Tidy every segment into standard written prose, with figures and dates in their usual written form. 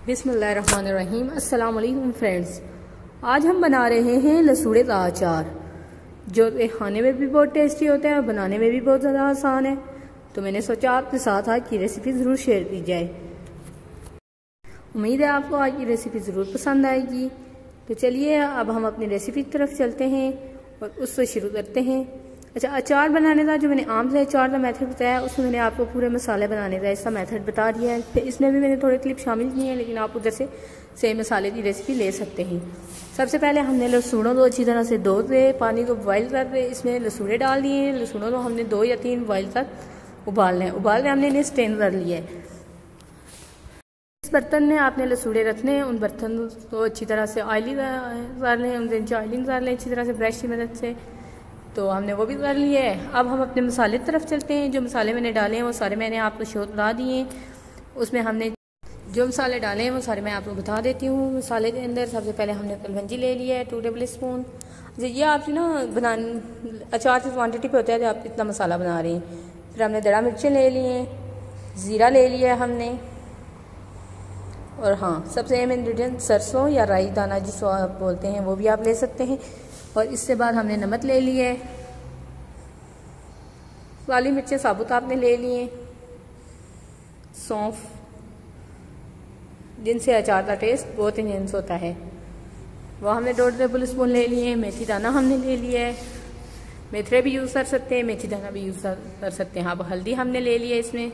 बिस्मिल्लाहिर्रहमानिर्रहीम। अस्सलाम वालेकुम फ्रेंड्स। आज हम बना रहे हैं लसूड़े का अचार, जो खाने में भी बहुत टेस्टी होता है और बनाने में भी बहुत ज़्यादा आसान है। तो मैंने सोचा आपके साथ आज की रेसिपी ज़रूर शेयर की जाए। उम्मीद है आपको आज की रेसिपी ज़रूर पसंद आएगी। तो चलिए अब हम अपनी रेसिपी की तरफ चलते हैं और उससे शुरू करते हैं। अच्छा, अचार बनाने का जो मैंने आम से अचार का मेथड बताया, उसमें मैंने आपको पूरे मसाले बनाने का इसका मेथड बता दिया है। फिर इसमें भी मैंने थोड़े क्लिप शामिल किए हैं, लेकिन आप उधर से सेम मसाले की रेसिपी ले सकते हैं। सबसे पहले हमने लहसुनों को अच्छी तरह से धो के पानी को बॉइल कर के इसमें लहसुने डाल दिए हैं। लहसुनों को हमने 2 या 3 बॉइल तक उबालना है। उबाल के हमने इन्हें स्टेन कर लिया है। इस बर्तन में आपने लसूड़े रखने हैं। उन बर्तन को अच्छी तरह से ऑयली कर लें, उनसे नीचे ऑयलिंग कर लें अच्छी तरह से ब्रश की मदद से। तो हमने वो भी कर लिया है। अब हम अपने मसाले की तरफ चलते हैं। जो मसाले मैंने डाले हैं वो सारे मैंने आपको शो बता दिए हैं। उसमें हमने जो मसाले डाले हैं वो सारे मैं आपको बता देती हूँ। मसाले के अंदर सबसे पहले हमने कलवंजी ले लिया है 2 टेबल स्पून। ये आप ना अचार की क्वान्टिटी पे होता है जो आप इतना मसाला बना रहे हैं। फिर हमने दड़ा मिर्चें ले ली हैं, ज़ीरा ले लिया है हमने, और हाँ सबसे अहम इंग्रेडिएंट सरसों या राई दाना जिसको आप बोलते हैं वो भी आप ले सकते हैं। और इसके बाद हमने नमक ले लिया है, काली मिर्चें साबुत आपने ले लिए, सौंफ जिनसे अचार का टेस्ट बहुत इन्हेंस होता है वो हमने 2 टेबल स्पून ले लिए। मेथी दाना हमने ले लिया है, मेथरे भी यूज़ कर सकते हैं, मेथी दाना भी यूज़ कर सकते हैं। अब हल्दी हमने ले लिया इसमें।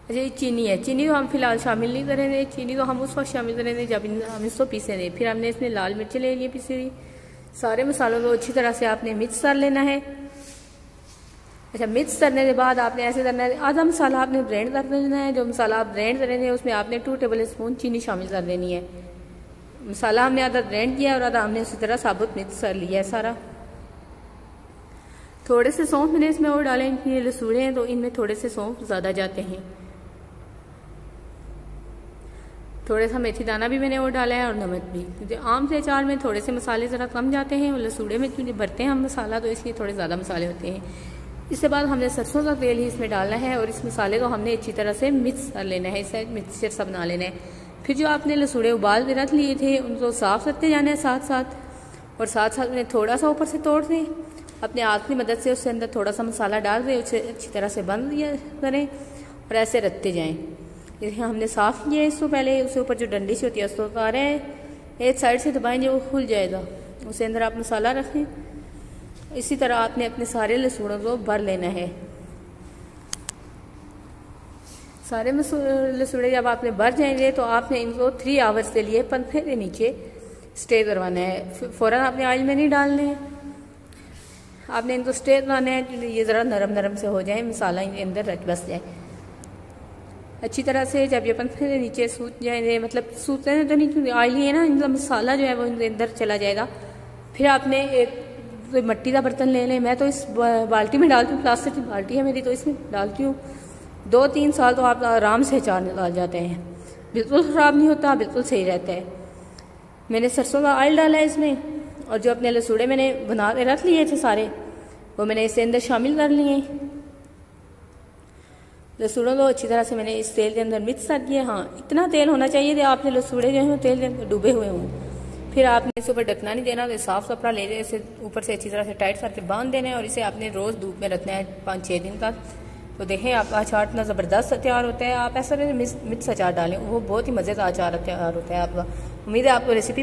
अच्छा, ये चीनी है, चीनी तो हम फिलहाल शामिल नहीं करेंगे। चीनी तो हम उस वक्त शामिल करेंगे जब हम इसको पीसेंगे। फिर हमने इसमें लाल मिर्चें ले लिए पीसी हुई। सारे मसालों को अच्छी तरह से आपने मिक्स कर लेना है। अच्छा, मिक्स करने के बाद आपने ऐसे करना है, आधा मसाला आपने ब्लेंड कर देना है। जो मसाला आप ब्लेंड करेंगे उसमें आपने 2 टेबल स्पून चीनी शामिल कर देनी है। मसाला हमने आधा ब्लेंड किया और आधा हमने उसी तरह साबुत मिक्स कर लिया है सारा। थोड़े से सौंफ मैंने इसमें और डाले, इनके लसूड़े हैं तो इनमें थोड़े से सौंफ ज़्यादा जाते हैं। थोड़ा सा मेथी दाना भी मैंने और डाला है और नमक भी, क्योंकि आम से अचार में थोड़े से मसाले ज़रा कम जाते हैं और लसूड़े में क्योंकि भरते हैं हम मसाला तो इसलिए थोड़े ज़्यादा मसाले होते हैं। इसके बाद हमने सरसों का तेल ही इसमें डालना है और इस मसाले को हमने अच्छी तरह से मिक्स कर लेना है, इसे मिक्सचर सा बना लेना है। फिर जो आपने लसूड़े उबाल के रख लिए थे उनको साफ करते जाना है साथ साथ, और साथ साथ उन्हें थोड़ा सा ऊपर से तोड़ दें अपने हाथ की मदद से, उसके अंदर थोड़ा सा मसाला डाल दें, उसे अच्छी तरह से बंद करें और ऐसे रखते जाएँ। हमने साफ़ किया है इसको पहले, उसके ऊपर जो डंडी सी होती है उसको उतारे हैं, एक साइड से दबाएंगे वो खुल जाएगा, उसके अंदर आप मसाला रखें। इसी तरह आपने अपने सारे लसूड़ों को भर लेना है। सारे लसूड़े जब आपने भर जाएंगे तो आपने इनको 3 आवर्स के लिए पंखे के नीचे स्टे करवाना है। फ़ौरन आपने ऑयल में नहीं डालने हैं, आपने इनको स्टे करवाना है। ये ज़रा नरम नरम से हो जाए, मसाला इनके अंदर रच बस जाए अच्छी तरह से। जब ये पंखे के नीचे सूख जाएंगे, मतलब सूखते हैं तो नहीं क्योंकि ऑयली है ना, इनका मसाला जो है वो इनके अंदर चला जाएगा। फिर आपने एक मिट्टी का बर्तन ले लें। मैं तो इस बाल्टी में डालती हूँ, प्लास्टिक की बाल्टी है मेरी तो इसमें डालती हूँ। 2-3 साल तो आप आराम से अचार निकाल जाते हैं, बिल्कुल ख़राब नहीं होता, बिल्कुल सही रहता है। मैंने सरसों का ऑयल डाला है इसमें, और जो अपने लसूड़े मैंने बना के रख लिए थे सारे वो मैंने इसके अंदर शामिल कर लिए। लसूड़ों को अच्छी तरह से मैंने इस तेल के अंदर मिक्स कर दिया। हाँ, इतना तेल होना चाहिए कि आपने लसूड़े जो हैं तेल के अंदर डूबे हुए हों। फिर आपने इसके ऊपर ढकना नहीं देना, तो साफ कपड़ा ले लें, इसे ऊपर से अच्छी तरह से टाइट करके बांध देना है और इसे आपने रोज़ धूप में रखना है 5-6 दिन तक। तो देखें आपका अचार इतना ज़बरदस्त तैयार होता है। आप ऐसा मिक्स अचार डालें, वो बहुत ही मज़े का अचार तैयार होता है आपका। उम्मीद है आपको रेसिपी